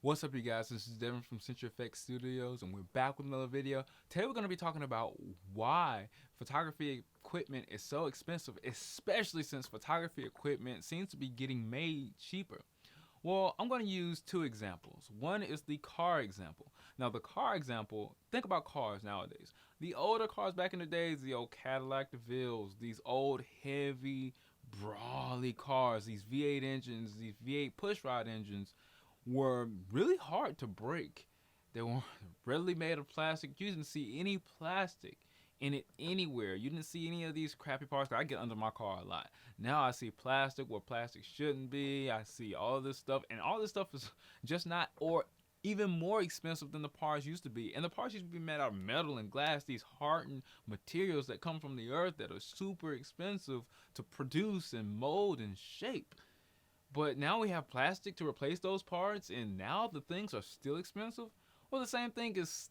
What's up, you guys? This is Devin from CenturyFX Studios, and we're back with another video. Today, we're going to be talking about why photography equipment is so expensive, especially since photography equipment seems to be getting made cheaper. Well, I'm going to use two examples. One is the car example. Now, the car example, think about cars nowadays. The older cars back in the days, the old Cadillac DeVilles, these old heavy, brawly cars, these V8 engines, these V8 pushrod engines, were really hard to break. They were readily made of plastic. You didn't see any plastic in it anywhere. You didn't see any of these crappy parts. I get under my car a lot. Now I see plastic where plastic shouldn't be. I see all this stuff, and all this stuff is just not, or even more expensive than the parts used to be. And the parts used to be made out of metal and glass, these hardened materials that come from the earth that are super expensive to produce and mold and shape. But now we have plastic to replace those parts, and now the things are still expensive. Well, the same thing is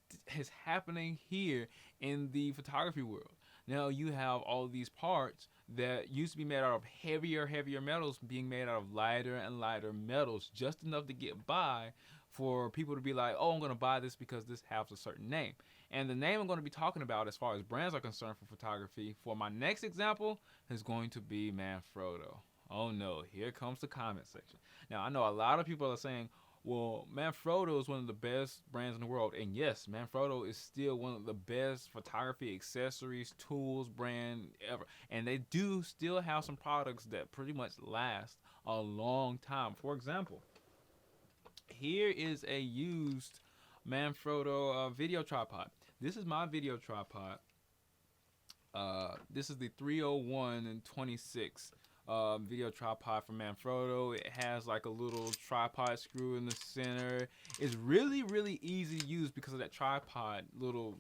happening here in the photography world. Now you have all of these parts that used to be made out of heavier metals being made out of lighter and lighter metals, just enough to get by for people to be like, oh, I'm going to buy this because this has a certain name. And the name I'm going to be talking about as far as brands are concerned for photography for my next example is going to be Manfrotto. Oh no, here comes the comment section. Now, I know a lot of people are saying, well, Manfrotto is one of the best brands in the world. And yes, Manfrotto is still one of the best photography accessories, tools brand ever. And they do still have some products that pretty much last a long time. For example, here is a used Manfrotto video tripod. This is my video tripod. This is the 301 and 26. Video tripod from Manfrotto. It has like a little tripod screw in the center. It's really easy to use because of that tripod little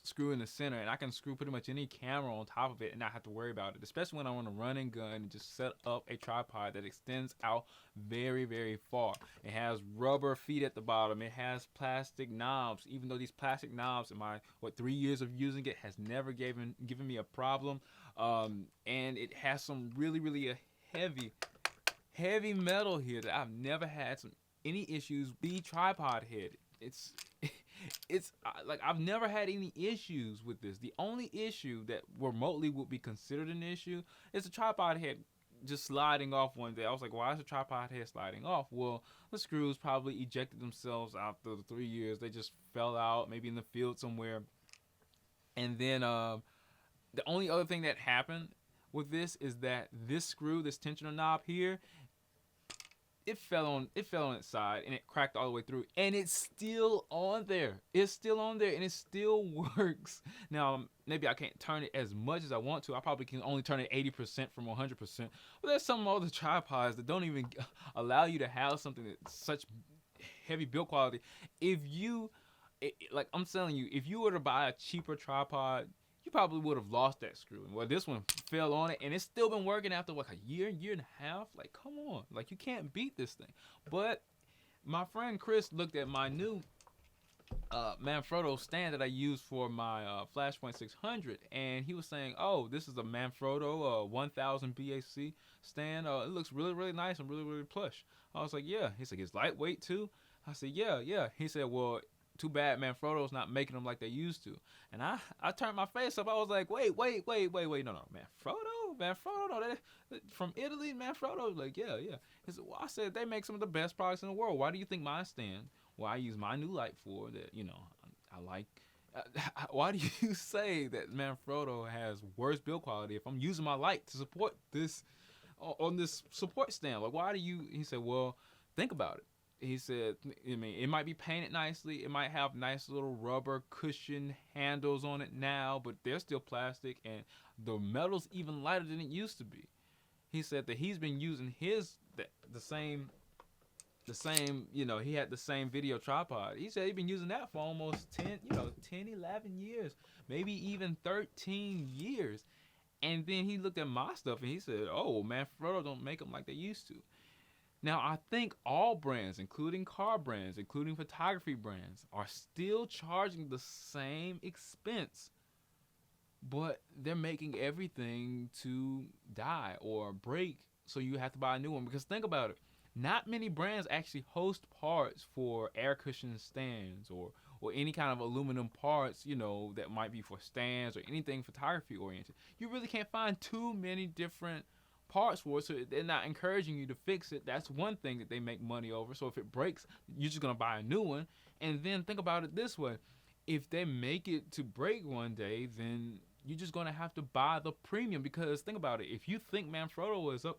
screw in the center, and I can screw pretty much any camera on top of it and not have to worry about it, especially when I want to run and gun and just set up a tripod that extends out very far. It has rubber feet at the bottom. It has plastic knobs, even though these plastic knobs in my 3 years of using it has never given me a problem. And it has some really heavy metal here that I've never had any issues. The tripod head, it's like I've never had any issues with this. The only issue that remotely would be considered an issue is the tripod head just sliding off one day. I was like, why is the tripod head sliding off? Well, the screws probably ejected themselves after the 3 years. They just fell out, maybe in the field somewhere. And then the only other thing that happened with this is that this screw, this tensioner knob here, it fell on its side and it cracked all the way through, and it's still on there. It's still on there and it still works. Now, maybe I can't turn it as much as I want to. I probably can only turn it 80% from 100%. But there's some other tripods that don't even allow you to have something that's such heavy build quality. Like I'm telling you, if you were to buy a cheaper tripod, you probably would have lost that screw. Well, this one fell on it, and it's still been working after like a year and a half. Like, come on, like you can't beat this thing. But my friend Chris looked at my new Manfrotto stand that I use for my Flashpoint 600, and he was saying, "Oh, this is a Manfrotto 1000 BAC stand. It looks really nice and really plush." I was like, "Yeah." He said, "It's lightweight too." I said, "Yeah." He said, "Well, too bad Manfrotto's not making them like they used to." And I turned my face up. I was like, wait, no, Manfrotto, no, that from Italy, Manfrotto. Like, yeah. He said, well, I said they make some of the best products in the world. Why do you think my stand, well, I use my new light for that, I like. Why do you say that Manfrotto has worse build quality if I'm using my light to support this on this support stand? Like, why do you? He said, well, think about it. He said, I mean, it might be painted nicely. It might have nice little rubber cushion handles on it now, but they're still plastic, and the metal's even lighter than it used to be. He said that he's been using the same, he had the same video tripod. He said he's been using that for almost 10, 11 years, maybe even 13 years. And then he looked at my stuff and he said, oh, Manfrotto don't make them like they used to. Now, I think all brands, including car brands, including photography brands, are still charging the same expense, but they're making everything to die or break, so you have to buy a new one. Because think about it. Not many brands actually host parts for air cushion stands or any kind of aluminum parts, that might be for stands or anything photography oriented. You really can't find too many different parts for it, so they're not encouraging you to fix it. That's one thing that they make money over. So if it breaks, you're just gonna buy a new one. And then think about it this way: if they make it to break one day, then you're just gonna have to buy the premium. Because think about it: if you think Manfrotto is up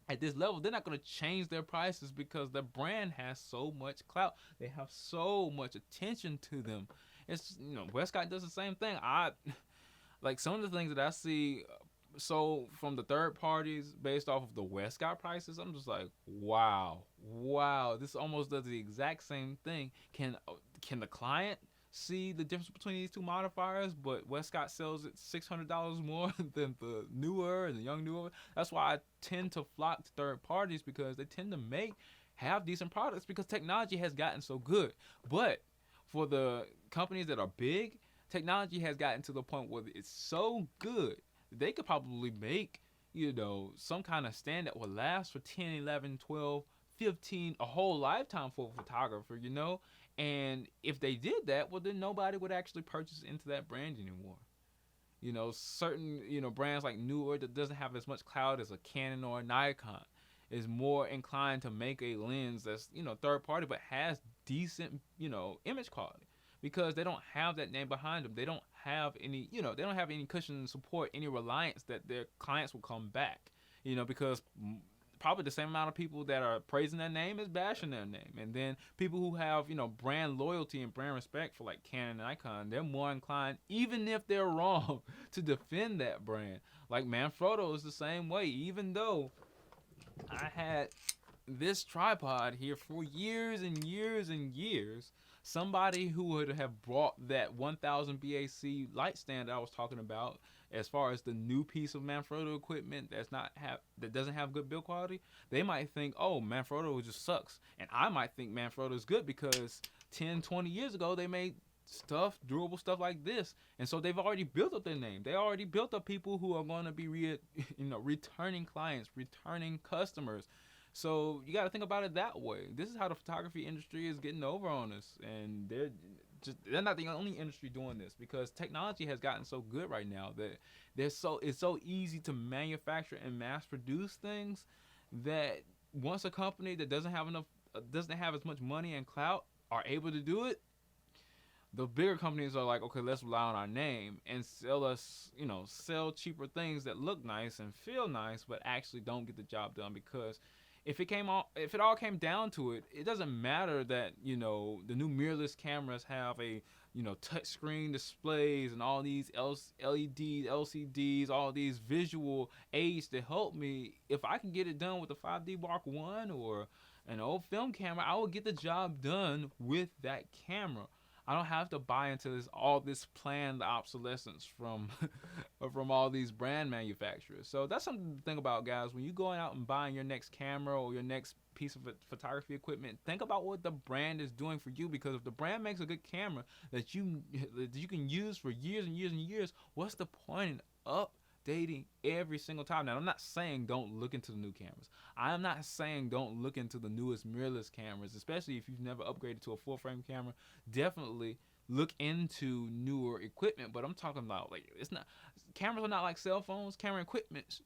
at this level, they're not going to change their prices because the brand has so much clout. They have so much attention to them. It's Westcott does the same thing. I like some of the things that I see so from the third parties based off of the Westcott prices. I'm just like, wow, this almost does the exact same thing. Can the client see the difference between these two modifiers, but Westcott sells it $600 more than the newer and the young newer? That's why I tend to flock to third parties, because they tend to have decent products because technology has gotten so good. But for the companies that are big, technology has gotten to the point where it's so good they could probably make some kind of stand that will last for 10, 11, 12, 15, a whole lifetime for a photographer, and if they did that, well, then nobody would actually purchase into that brand anymore. Certain, brands like Newer that doesn't have as much clout as a Canon or a Nikon is more inclined to make a lens that's, third party, but has decent, image quality, because they don't have that name behind them. They don't have any, they don't have any cushion support, any reliance that their clients will come back, because probably the same amount of people that are praising their name is bashing their name. And then people who have, brand loyalty and brand respect for like Canon and Nikon, they're more inclined, even if they're wrong, to defend that brand. Like Manfrotto is the same way. Even though I had this tripod here for years and years and years, somebody who would have brought that 1000 BAC light stand that I was talking about, as far as the new piece of Manfrotto equipment that doesn't have good build quality, they might think, oh, Manfrotto just sucks. And I might think Manfrotto is good because 10, 20 years ago they made durable stuff like this. And so they've already built up their name. They already built up people who are going to be returning clients, returning customers. So you got to think about it that way. This is how the photography industry is getting over on us, and they're not the only industry doing this, because technology has gotten so good right now that it's so easy to manufacture and mass produce things that once a company that doesn't have as much money and clout are able to do it, the bigger companies are like, okay, let's rely on our name and sell cheaper things that look nice and feel nice, but actually don't get the job done. Because if it all came down to it, it doesn't matter that the new mirrorless cameras have a touch screen displays and all these LEDs, LCDs, all these visual aids to help me. If I can get it done with the 5D Mark I or an old film camera, I will get the job done with that camera. I don't have to buy into all this planned obsolescence from all these brand manufacturers. So that's something to think about, guys. When you're going out and buying your next camera or your next piece of photography equipment, think about what the brand is doing for you. Because if the brand makes a good camera that you can use for years and years and years, what's the point in updating every single time? Now, I'm not saying don't look into the new cameras. I'm not saying don't look into the newest mirrorless cameras, especially if you've never upgraded to a full frame camera. Definitely look into newer equipment. But I'm talking about, like, cameras are not like cell phones. Camera equipment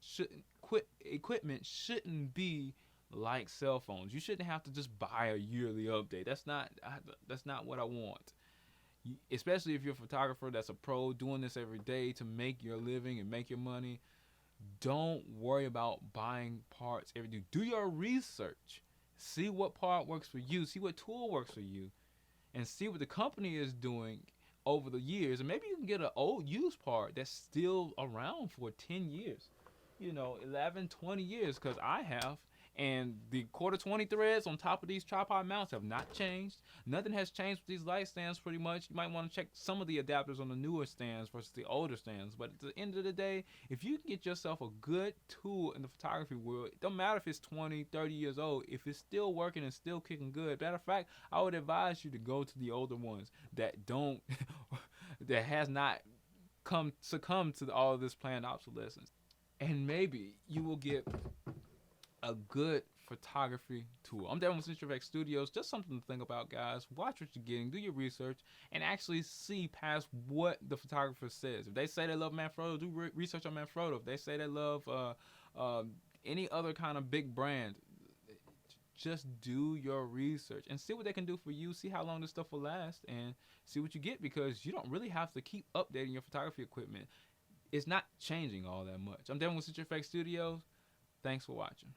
shouldn't be like cell phones. You shouldn't have to just buy a yearly update. That's not what I want. Especially if you're a photographer that's a pro doing this every day to make your living and make your money. Don't worry about buying parts every day. Do your research. See what part works for you. See what tool works for you. And see what the company is doing over the years. And maybe you can get an old used part that's still around for 10 years. 11, 20 years, because I have. And the quarter 20 threads on top of these tripod mounts have not changed. Nothing has changed with these light stands pretty much. You might want to check some of the adapters on the newer stands versus the older stands. But at the end of the day, if you can get yourself a good tool in the photography world, it don't matter if it's 20, 30 years old. If it's still working and still kicking good, matter of fact, I would advise you to go to the older ones that don't, that has not succumbed to all of this planned obsolescence. And maybe you will get a good photography tool. I'm Devin with CenturyFX Studios. Just something to think about, guys. Watch what you're getting, do your research, and actually see past what the photographer says. If they say they love Manfrotto, do research on Manfrotto. If they say they love any other kind of big brand, just do your research and see what they can do for you. See how long this stuff will last, and see what you get, because you don't really have to keep updating your photography equipment. It's not changing all that much. I'm Devin with CenturyFX Studios. Thanks for watching.